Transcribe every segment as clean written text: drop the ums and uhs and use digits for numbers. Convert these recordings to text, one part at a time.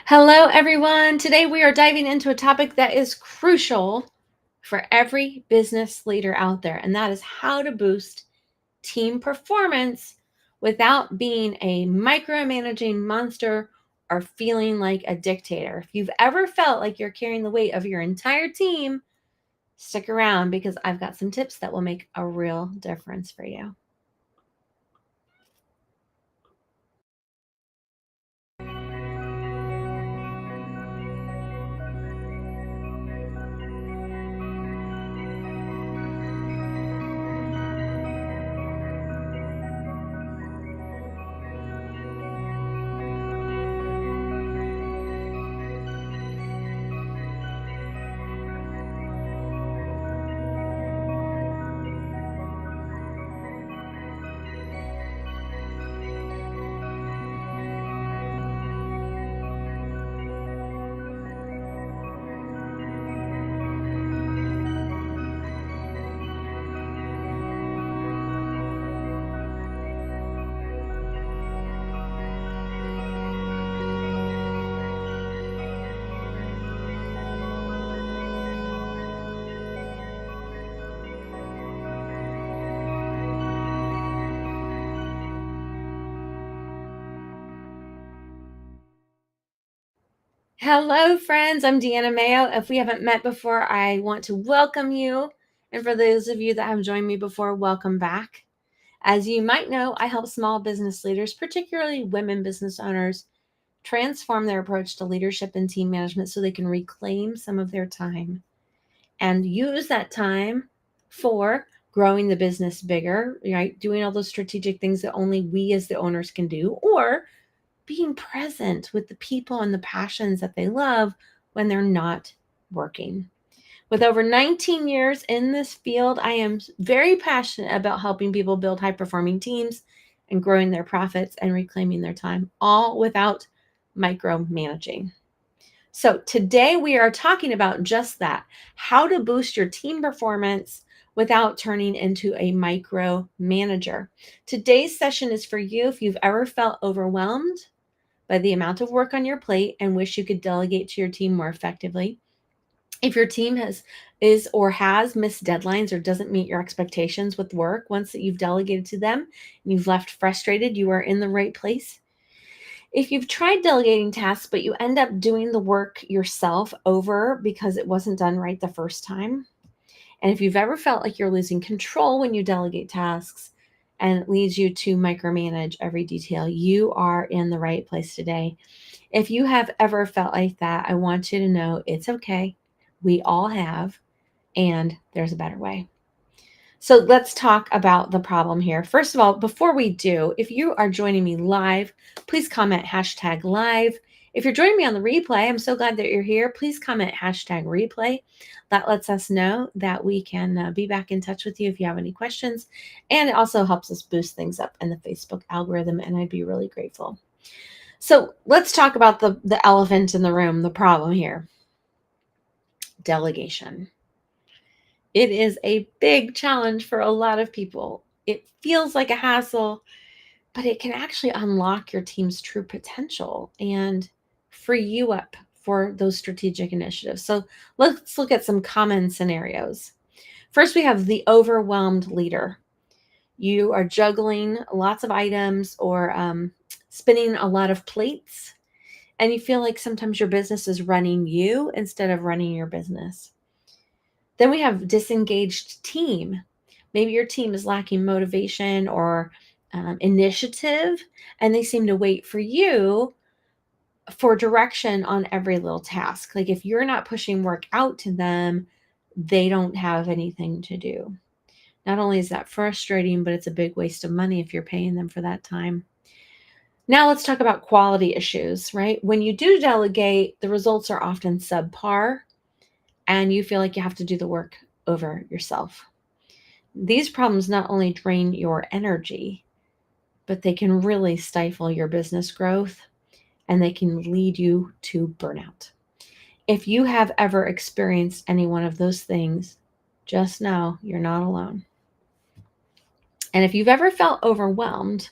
Hello, everyone. Today we are diving into a topic that is crucial for every business leader out there, and that is how to boost team performance without being a micromanaging monster or feeling like a dictator. If you've ever felt like you're carrying the weight of your entire team, stick around because I've got some tips that will make a real difference for you. Hello, friends. I'm Deanna Maio. If we haven't met before, I want to welcome you. And for those of you that have joined me before, welcome back. As you might know, I help small business leaders, particularly women business owners, transform their approach to leadership and team management so they can reclaim some of their time and use that time for growing the business bigger, right? Doing all those strategic things that only we as the owners can do, or being present with the people and the passions that they love when they're not working. With over 19 years in this field, I am very passionate about helping people build high performing teams and growing their profits and reclaiming their time, all without micromanaging. So, today we are talking about just that, how to boost your team performance without turning into a micromanager. Today's session is for you if you've ever felt overwhelmed by the amount of work on your plate and wish you could delegate to your team more effectively. If your team has missed deadlines or doesn't meet your expectations with work once that you've delegated to them and you've left frustrated, you are in the right place. If you've tried delegating tasks but you end up doing the work yourself over because it wasn't done right the first time, and if you've ever felt like you're losing control when you delegate tasks and it leads you to micromanage every detail, you are in the right place today. If you have ever felt like that, I want you to know it's okay. We all have, and there's a better way. So let's talk about the problem here. First of all, before we do, if you are joining me live, please comment #live. If you're joining me on the replay, I'm so glad that you're here. Please comment #replay. That lets us know that we can be back in touch with you if you have any questions. And it also helps us boost things up in the Facebook algorithm, and I'd be really grateful. So let's talk about the elephant in the room, the problem here. Delegation. It is a big challenge for a lot of people. It feels like a hassle, but it can actually unlock your team's true potential and free you up for those strategic initiatives. So let's look at some common scenarios. First, we have the overwhelmed leader. You are juggling lots of items or spinning a lot of plates, and you feel like sometimes your business is running you instead of running your business. Then we have disengaged team. Maybe your team is lacking motivation or initiative, and they seem to wait for you for direction on every little task. Like if you're not pushing work out to them, they don't have anything to do. Not only is that frustrating, but it's a big waste of money if you're paying them for that time. Now let's talk about quality issues, right? When you do delegate, the results are often subpar and you feel like you have to do the work over yourself. These problems not only drain your energy, but they can really stifle your business growth and they can lead you to burnout. If you have ever experienced any one of those things, just know you're not alone. And if you've ever felt overwhelmed,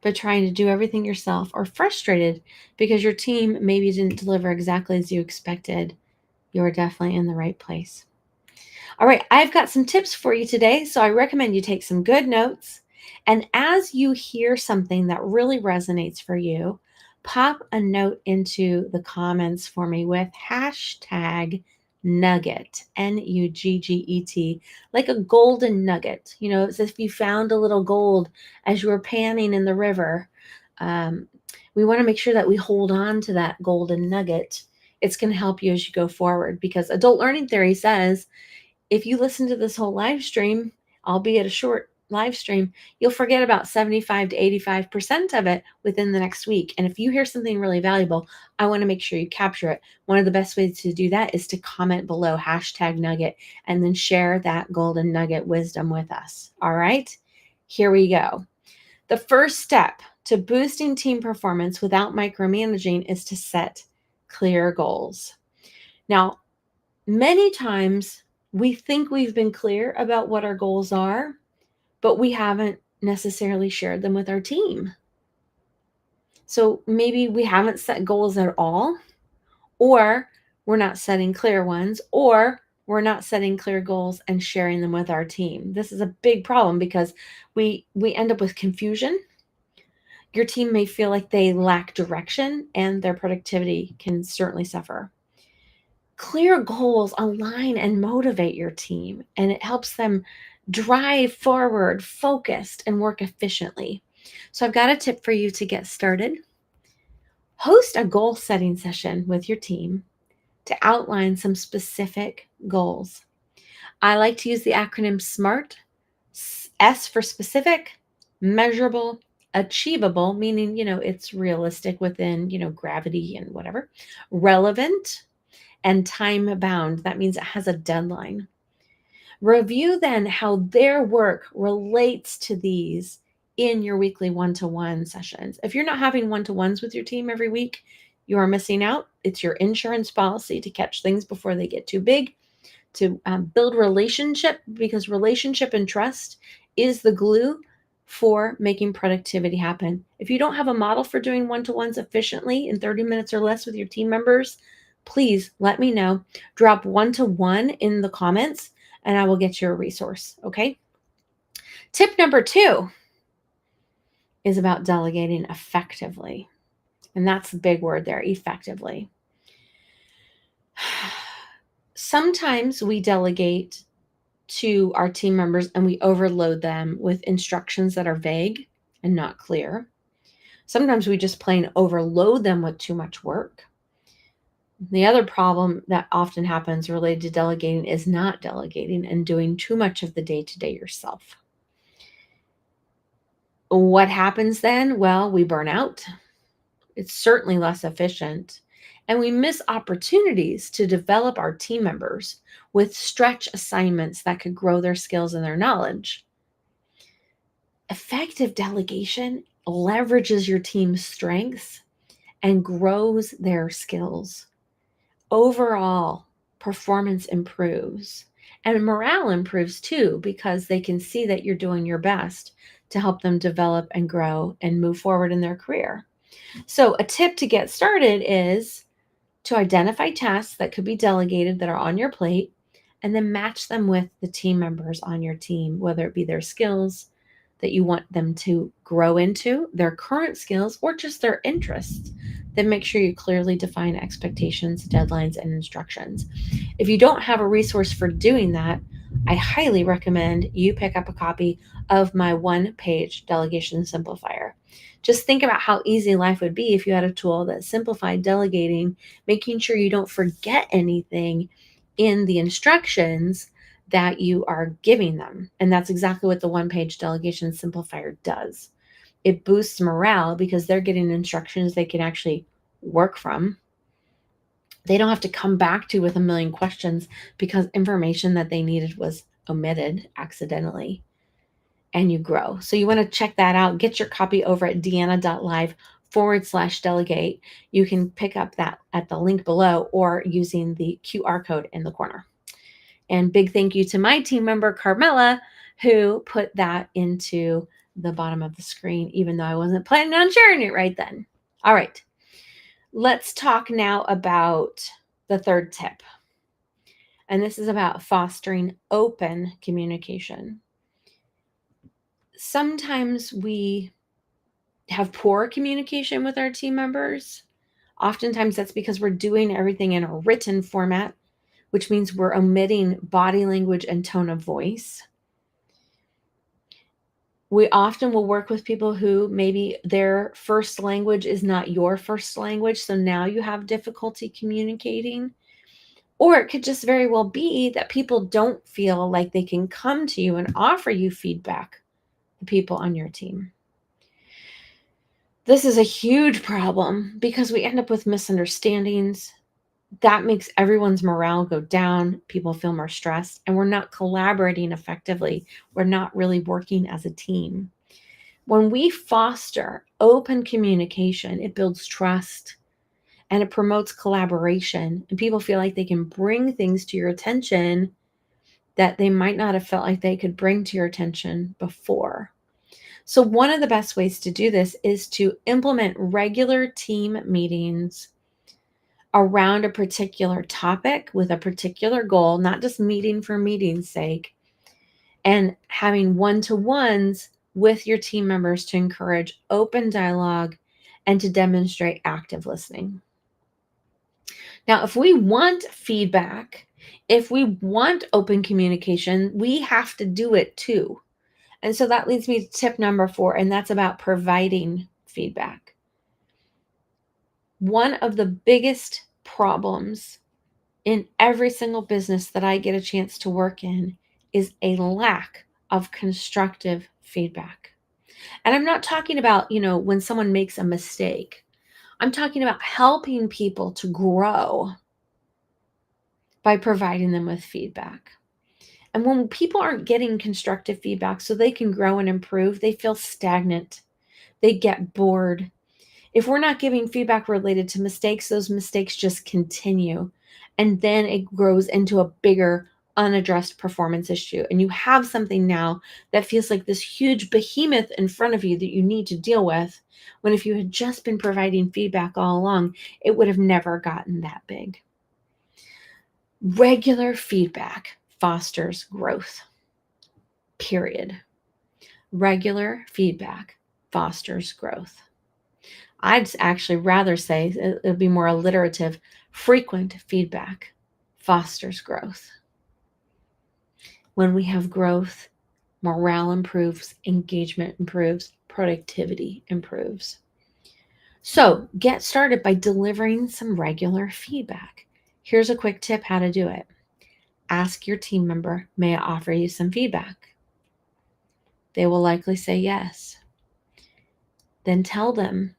but trying to do everything yourself, or frustrated because your team maybe didn't deliver exactly as you expected, you're definitely in the right place. All right, I've got some tips for you today, so I recommend you take some good notes. And as you hear something that really resonates for you, pop a note into the comments for me with hashtag nugget, Nugget, like a golden nugget. You know, it's as if you found a little gold as you were panning in the river. Um, we want to make sure that we hold on to that golden nugget. It's going to help you as you go forward, because adult learning theory says if you listen to this whole live stream, albeit a short live stream, you'll forget about 75 to 85% of it within the next week. And if you hear something really valuable, I want to make sure you capture it. One of the best ways to do that is to comment below hashtag nugget and then share that golden nugget wisdom with us. All right, here we go. The first step to boosting team performance without micromanaging is to set clear goals. Now, many times we think we've been clear about what our goals are, but we haven't necessarily shared them with our team. So maybe we haven't set goals at all, or we're not setting clear ones, or we're not setting clear goals and sharing them with our team. This is a big problem because we end up with confusion. Your team may feel like they lack direction, and their productivity can certainly suffer. Clear goals align and motivate your team, and it helps them drive forward, focused, and work efficiently. So, I've got a tip for you to get started. Host a goal setting session with your team to outline some specific goals. I like to use the acronym SMART: S for specific, measurable, achievable, meaning, it's realistic within, gravity and whatever, relevant, and time bound. That means it has a deadline. Review then how their work relates to these in your weekly one-to-one sessions. If you're not having one-to-ones with your team every week, you are missing out. It's your insurance policy to catch things before they get too big, to build relationship, because relationship and trust is the glue for making productivity happen. If you don't have a model for doing one-to-ones efficiently in 30 minutes or less with your team members, please let me know. Drop one-to-one in the comments and I will get you a resource. Okay. Tip number 2 is about delegating effectively. And that's the big word there, effectively. Sometimes we delegate to our team members and we overload them with instructions that are vague and not clear. Sometimes we just plain overload them with too much work. The other problem that often happens related to delegating is not delegating and doing too much of the day-to-day yourself. What happens then? Well, we burn out. It's certainly less efficient. And we miss opportunities to develop our team members with stretch assignments that could grow their skills and their knowledge. Effective delegation leverages your team's strengths and grows their skills. Overall, performance improves and morale improves too, because they can see that you're doing your best to help them develop and grow and move forward in their career. So, a tip to get started is to identify tasks that could be delegated that are on your plate, and then match them with the team members on your team, whether it be their skills that you want them to grow into, their current skills, or just their interests. Then make sure you clearly define expectations, deadlines, and instructions. If you don't have a resource for doing that, I highly recommend you pick up a copy of my one-page delegation simplifier. Just think about how easy life would be if you had a tool that simplified delegating, making sure you don't forget anything in the instructions that you are giving them. And that's exactly what the one-page delegation simplifier does. It boosts morale because they're getting instructions they can actually work from. They don't have to come back to with a million questions because information that they needed was omitted accidentally. And you grow. So you want to check that out. Get your copy over at deanna.live/delegate. You can pick up that at the link below or using the QR code in the corner. And big thank you to my team member, Carmela, who put that into the bottom of the screen, even though I wasn't planning on sharing it right then. All right, let's talk now about the third tip. And this is about fostering open communication. Sometimes we have poor communication with our team members. Oftentimes that's because we're doing everything in a written format, which means we're omitting body language and tone of voice. We often will work with people who maybe their first language is not your first language, so now you have difficulty communicating. Or it could just very well be that people don't feel like they can come to you and offer you feedback, the people on your team. This is a huge problem because we end up with misunderstandings. That makes everyone's morale go down. People feel more stressed, and we're not collaborating effectively. We're not really working as a team. When we foster open communication, it builds trust and it promotes collaboration, and people feel like they can bring things to your attention that they might not have felt like they could bring to your attention before. So one of the best ways to do this is to implement regular team meetings around a particular topic with a particular goal, not just meeting for meeting's sake, and having one-to-ones with your team members to encourage open dialogue and to demonstrate active listening. Now, if we want feedback, if we want open communication, we have to do it too. And so that leads me to tip number 4, and that's about providing feedback. One of the biggest problems in every single business that I get a chance to work in is a lack of constructive feedback. And I'm not talking about, when someone makes a mistake. I'm talking about helping people to grow by providing them with feedback. And when people aren't getting constructive feedback so they can grow and improve, they feel stagnant. They get bored. If we're not giving feedback related to mistakes, those mistakes just continue. And then it grows into a bigger, unaddressed performance issue. And you have something now that feels like this huge behemoth in front of you that you need to deal with, when if you had just been providing feedback all along, it would have never gotten that big. Regular feedback fosters growth. Period. Regular feedback fosters growth. I'd actually rather say it would be more alliterative. Frequent feedback fosters growth. When we have growth, morale improves, engagement improves, productivity improves. So get started by delivering some regular feedback. Here's a quick tip how to do it. Ask your team member, may I offer you some feedback? They will likely say yes. Then tell them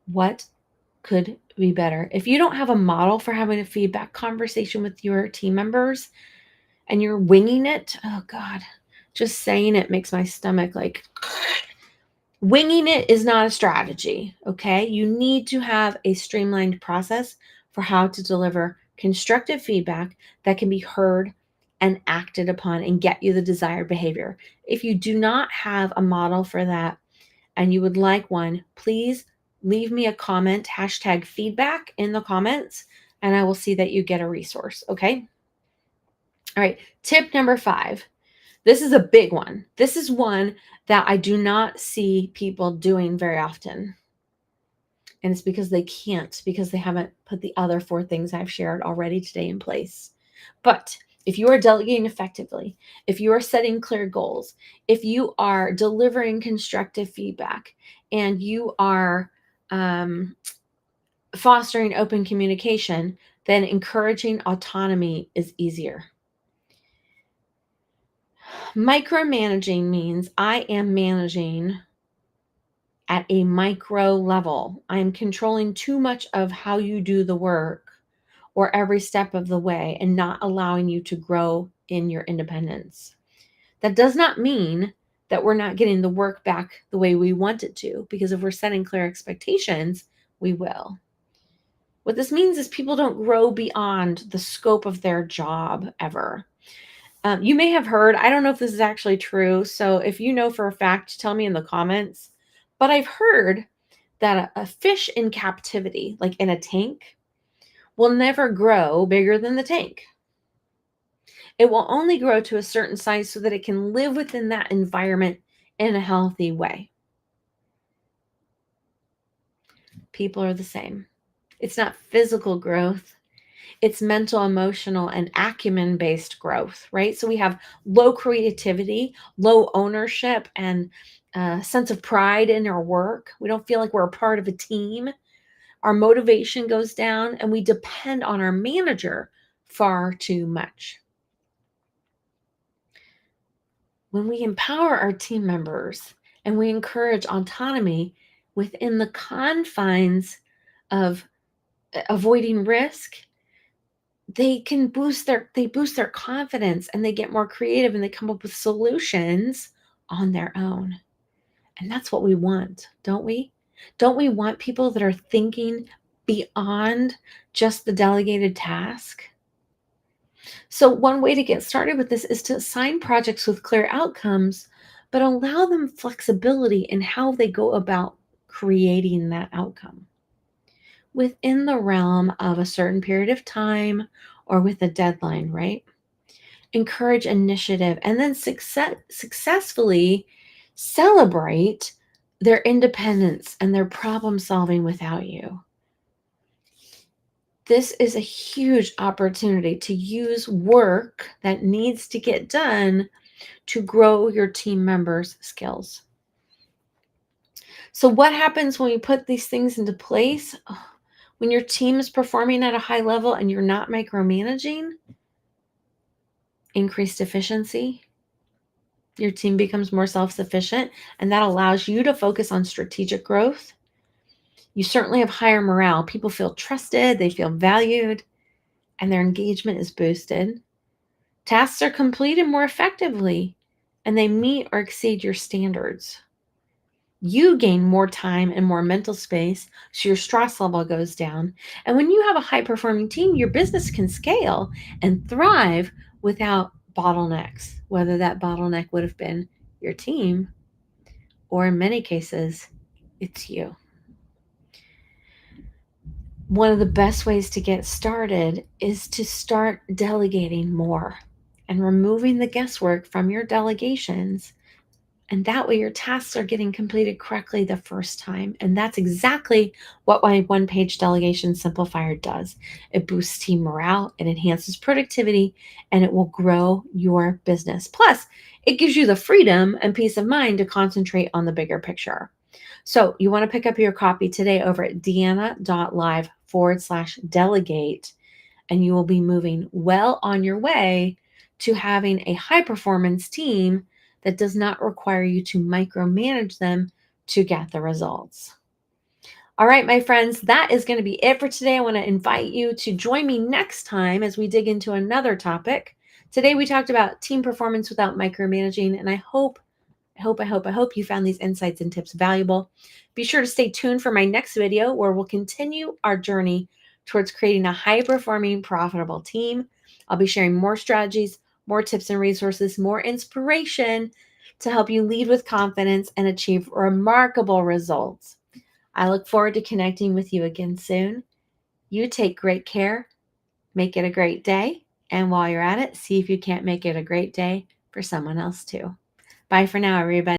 what could be better. If you don't have a model for having a feedback conversation with your team members and you're winging it, oh God, just saying it makes my stomach like, winging it is not a strategy, okay? You need to have a streamlined process for how to deliver constructive feedback that can be heard and acted upon and get you the desired behavior. If you do not have a model for that and you would like one, please leave me a comment, #feedback in the comments, and I will see that you get a resource, okay? All right, tip number 5. This is a big one. This is one that I do not see people doing very often. And it's because they can't, because they haven't put the other 4 things I've shared already today in place. But if you are delegating effectively, if you are setting clear goals, if you are delivering constructive feedback, and you are fostering open communication, then encouraging autonomy is easier. Micromanaging means I am managing at a micro level. I am controlling too much of how you do the work or every step of the way and not allowing you to grow in your independence. That does not mean that we're not getting the work back the way we want it to, because if we're setting clear expectations, we will. What this means is people don't grow beyond the scope of their job ever. You may have heard, I don't know if this is actually true. So if you know for a fact, tell me in the comments. But I've heard that a fish in captivity, like in a tank, will never grow bigger than the tank. It will only grow to a certain size so that it can live within that environment in a healthy way. People are the same. It's not physical growth, it's mental, emotional, and acumen based growth, right? So we have low creativity, low ownership, and a sense of pride in our work. We don't feel like we're a part of a team. Our motivation goes down, and we depend on our manager far too much. When we empower our team members and we encourage autonomy within the confines of avoiding risk, they boost their confidence, and they get more creative, and they come up with solutions on their own. And that's what we want, don't we? Don't we want people that are thinking beyond just the delegated task? So one way to get started with this is to assign projects with clear outcomes, but allow them flexibility in how they go about creating that outcome within the realm of a certain period of time or with a deadline, right? Encourage initiative, and then successfully celebrate their independence and their problem solving without you. This is a huge opportunity to use work that needs to get done to grow your team members' skills. So, what happens when you put these things into place? When your team is performing at a high level and you're not micromanaging, increased efficiency, your team becomes more self sufficient, and that allows you to focus on strategic growth. You certainly have higher morale. People feel trusted, they feel valued, and their engagement is boosted. Tasks are completed more effectively, and they meet or exceed your standards. You gain more time and more mental space, so your stress level goes down. And when you have a high performing team, your business can scale and thrive without bottlenecks, whether that bottleneck would have been your team, or in many cases, it's you. One of the best ways to get started is to start delegating more and removing the guesswork from your delegations. And that way, your tasks are getting completed correctly the first time. And that's exactly what my one page delegation simplifier does. It boosts team morale, it enhances productivity, and it will grow your business. Plus, it gives you the freedom and peace of mind to concentrate on the bigger picture. So, you want to pick up your copy today over at deanna.live/delegate, and you will be moving well on your way to having a high performance team that does not require you to micromanage them to get the results. All right, my friends, that is going to be it for today. I want to invite you to join me next time as we dig into another topic. Today, we talked about team performance without micromanaging, and I hope you found these insights and tips valuable. Be sure to stay tuned for my next video where we'll continue our journey towards creating a high-performing, profitable team. I'll be sharing more strategies, more tips and resources, more inspiration to help you lead with confidence and achieve remarkable results. I look forward to connecting with you again soon. You take great care, make it a great day, and while you're at it, see if you can't make it a great day for someone else too. Bye for now, everybody.